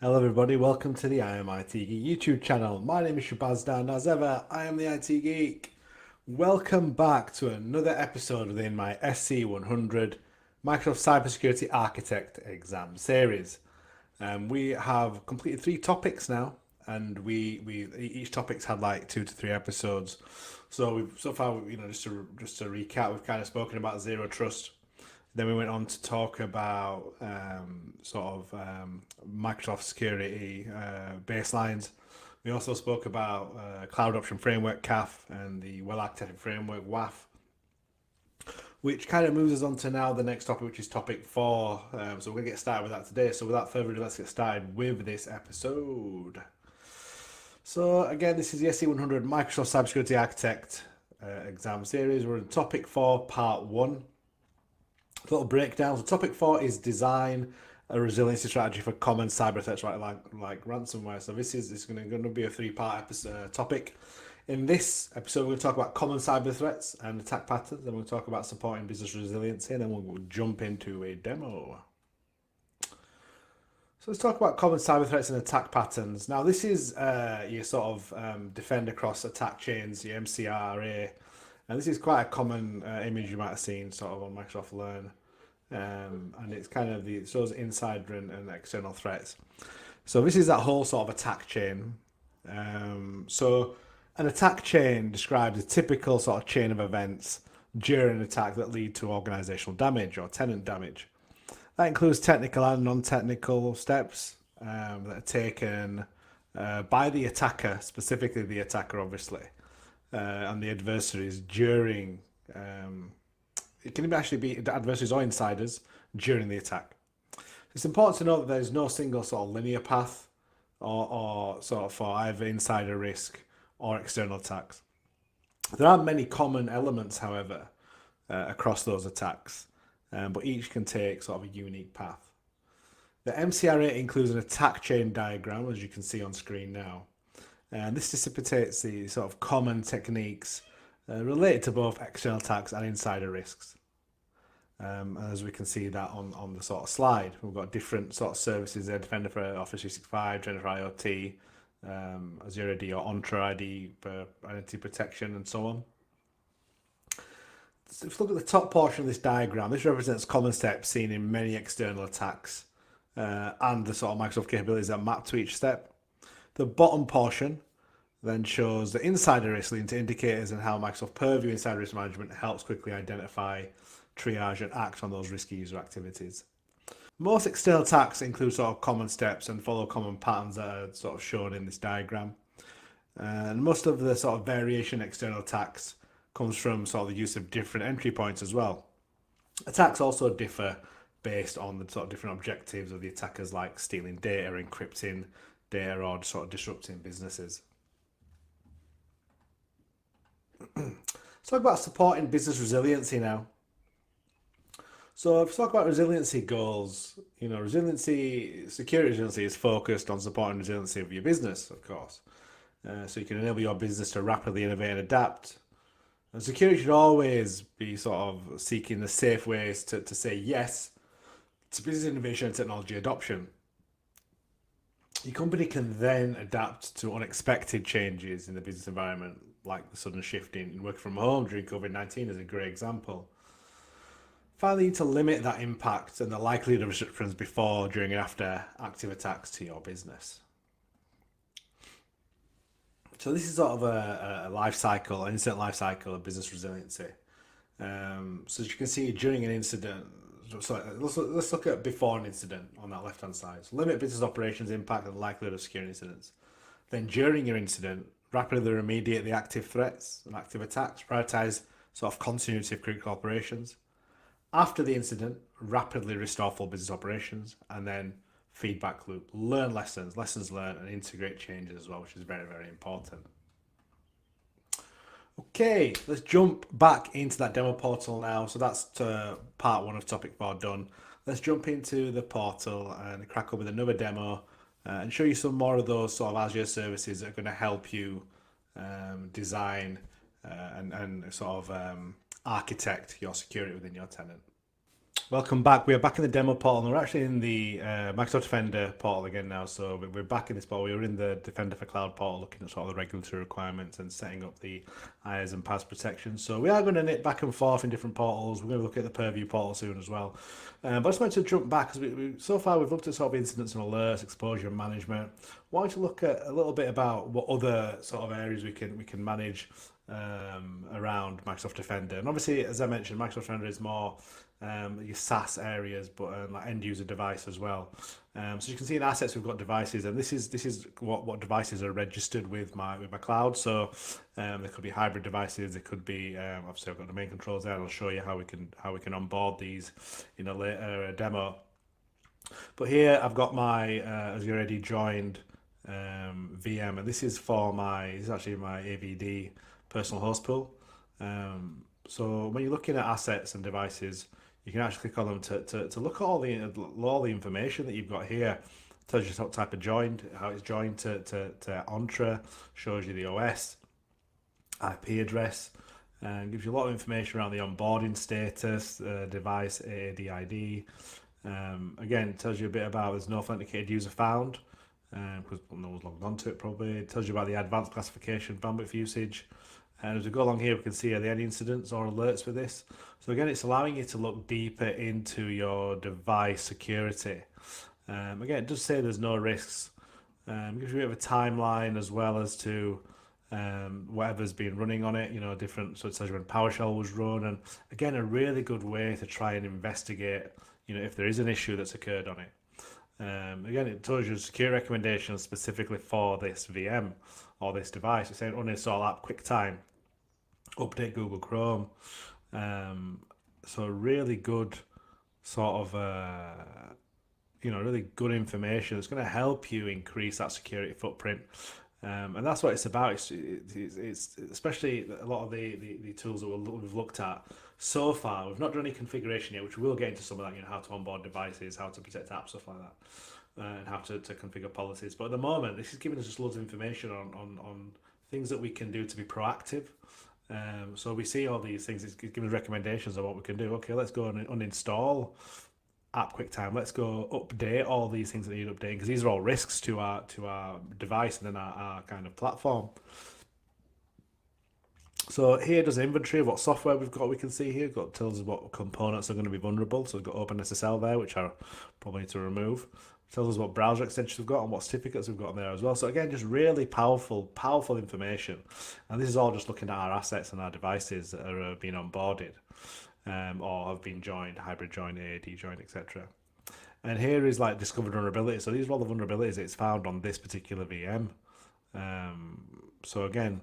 Hello everybody, welcome to the I Am IT Geek YouTube channel. My name is Shabazz and as ever, I am the IT Geek. Welcome back to another episode within my SC-100 Microsoft Cybersecurity Architect exam series. We have completed 3 topics now, and each topic's had like 2 to 3 episodes. So we've so far, just to recap, we've kind of spoken about zero trust. Then we went on to talk about Microsoft security baselines. We also spoke about Cloud Option Framework (CAF) and the Well Architected Framework (WAF), which kind of moves us on to now the next topic, which is topic 4. So we're going to get started with that today. So without further ado, let's get started with this episode. So again, this is the SC-100 Microsoft Cybersecurity Architect exam series. We're in topic 4, part 1. Little breakdown. So topic 4 is design a resiliency strategy for common cyber threats, right? Like ransomware. So this is going to be a 3-part episode topic. In this episode, we're going to talk about common cyber threats and attack patterns. Then we'll talk about supporting business resiliency, and then we'll jump into a demo. So let's talk about common cyber threats and attack patterns. Now, this is your sort of defend across attack chains, your MCRA. And this is quite a common image you might have seen sort of on Microsoft Learn. And it's kind of it shows insider and external threats. So this is that whole sort of attack chain. So an attack chain describes a typical sort of chain of events during an attack that lead to organizational damage or tenant damage. That includes technical and non-technical steps that are taken by the attacker, specifically the attacker, obviously, and the adversaries during. It can actually be the adversaries or insiders during the attack. It's important to note that there's no single sort of linear path or sort of for either insider risk or external attacks. There are many common elements, however, across those attacks, but each can take sort of a unique path. The MCRA includes an attack chain diagram, as you can see on screen now. And this dissipates the sort of common techniques related to both external attacks and insider risks. As we can see that on the sort of slide, we've got different sort of services there: Defender for Office 365, Defender for IoT, Azure AD or Entra ID for identity protection, and so on. So if you look at the top portion of this diagram, this represents common steps seen in many external attacks and the sort of Microsoft capabilities that map to each step. The bottom portion then shows the insider risk leading to indicators and how Microsoft Purview Insider Risk Management helps quickly identify, triage, and act on those risky user activities. Most external attacks include sort of common steps and follow common patterns that are sort of shown in this diagram. And most of the sort of variation in external attacks comes from sort of the use of different entry points as well. Attacks also differ based on the sort of different objectives of the attackers, like stealing data, encrypting data, or sort of disrupting businesses. Let's talk about supporting business resiliency now. So if we talk about resiliency goals, security resiliency is focused on supporting resiliency of your business, of course. So you can enable your business to rapidly innovate and adapt. And security should always be sort of seeking the safe ways to say yes to business innovation and technology adoption. Your company can then adapt to unexpected changes in the business environment, like the sudden shift in work from home during COVID-19 is a great example. Finally, you need to limit that impact and the likelihood of disruptions before, during, and after active attacks to your business. So this is sort of a life cycle, an incident life cycle of business resiliency. So as you can see, during an incident, so let's look at before an incident on that left-hand side. So limit business operations impact and likelihood of security incidents. Then during your incident, rapidly remediate the active threats and active attacks, prioritize sort of continuity of critical operations. After the incident, rapidly restore full business operations, and then feedback loop, learn lessons learned, and integrate changes as well, which is very, very important. Okay, let's jump back into that demo portal now. So that's part 1 of topic 4 done. Let's jump into the portal and crack open another demo and show you some more of those sort of Azure services that are going to help you design and sort of architect your security within your tenant. Welcome back. We are back in the demo portal, and we're actually in the Microsoft Defender portal again now. So we're back in this portal. We were in the Defender for Cloud portal, looking at sort of the regulatory requirements and setting up the IaaS and PaaS protection. So we are going to knit back and forth in different portals. We're going to look at the Purview portal soon as well. But I just wanted to jump back because so far we've looked at sort of incidents and alerts, exposure and management. Wanted to look at a little bit about what other sort of areas we can manage around Microsoft Defender. And obviously, as I mentioned, Microsoft Defender is more your SaaS areas, but like end user device as well. So you can see in assets we've got devices, and this is what devices are registered with my cloud. So there could be hybrid devices. It could be obviously I've got domain controls there. And I'll show you how we can onboard these in a later demo. But here I've got my as you already joined VM, and this is actually my AVD personal host pool. So when you're looking at assets and devices, you can actually click on them to look at all the information that you've got here. It tells you what type of joined, how it's joined to Entra, shows you the OS, IP address, and gives you a lot of information around the onboarding status, device AADID. Again, it tells you a bit about there's no authenticated user found, because no one's logged onto it probably. It tells you about the advanced classification, bandwidth usage. And as we go along here, we can see are there any incidents or alerts with this. So again, it's allowing you to look deeper into your device security. Again, it does say there's no risks. Gives you a bit of a timeline as well as to whatever's been running on it, different, so it tells you when PowerShell was run. And again, a really good way to try and investigate, if there is an issue that's occurred on it. Again, it tells you security recommendations specifically for this VM or this device. It's saying uninstall app QuickTime, update Google Chrome. So really good sort of, really good information that's going to help you increase that security footprint. And that's what it's about. It's especially a lot of the tools that we've looked at so far. We've not done any configuration yet, which we'll get into some of that, how to onboard devices, how to protect apps, stuff like that, and how to configure policies. But at the moment, this is giving us just loads of information on things that we can do to be proactive. So we see all these things. It's giving us recommendations on what we can do. Okay, let's go and uninstall app QuickTime. Let's go update all these things that need updating, because these are all risks to our device and then our kind of platform. So here does an inventory of what software we've got. We can see here tells us what components are going to be vulnerable. So we've got OpenSSL there, which I probably need to remove. Tells us what browser extensions we've got and what certificates we've got there as well. So again, just really powerful information. And this is all just looking at our assets and our devices that are being onboarded. Or have been joined, hybrid joined, AAD joined, etc. And here is like discovered vulnerabilities. So these are all the vulnerabilities it's found on this particular VM. So again,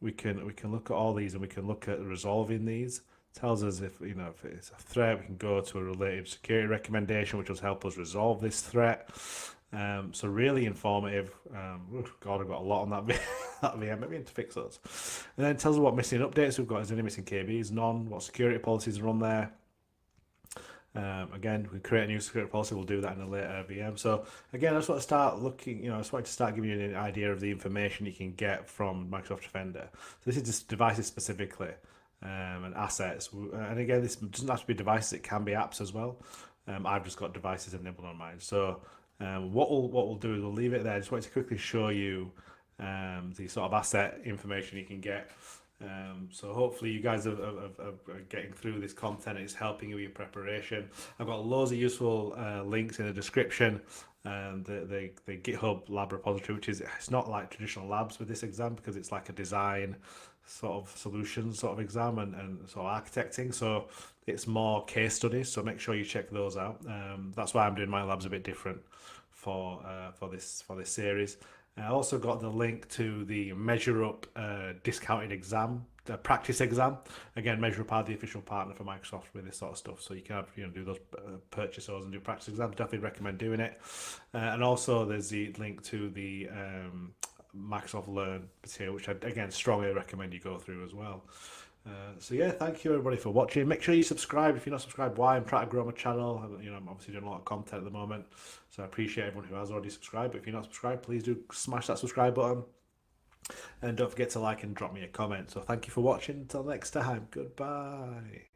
we can look at all these and we can look at resolving these. Tells us if it's a threat, we can go to a related security recommendation, which will help us resolve this threat. So really informative. God, I've got a lot on that VM. Maybe I need to fix those. And then it tells us what missing updates we've got. Is there any missing KBs? None. What security policies are on there? Again, we create a new security policy. We'll do that in a later VM. So again, I just want to start looking. I just want to start giving you an idea of the information you can get from Microsoft Defender. So this is just devices specifically. And assets, and again, this doesn't have to be devices, it can be apps as well. I've just got devices enabled on mine. So what we'll do is we'll leave it there. I just wanted to quickly show you the sort of asset information you can get. So hopefully you guys are getting through this content. It's helping you with your preparation. I've got loads of useful links in the description. The GitHub lab repository, which it's not like traditional labs with this exam, because it's like a design sort of solutions sort of exam and sort of architecting. So it's more case studies. So make sure you check those out. That's why I'm doing my labs a bit different for this series. I also got the link to the Measure Up discounted exam, the practice exam. Again, Measure Up are the official partner for Microsoft with this sort of stuff, so you can do those purchase those and do practice exams. Definitely recommend doing it. And also there's the link to the Microsoft Learn material, which I again strongly recommend you go through as well. So yeah, thank you everybody for watching. Make sure you subscribe if you're not subscribed. Why? I'm trying to grow my channel. I'm obviously doing a lot of content at the moment, so I appreciate everyone who has already subscribed. But if you're not subscribed, please do smash that subscribe button, and don't forget to like and drop me a comment. So thank you for watching. Until next time, goodbye.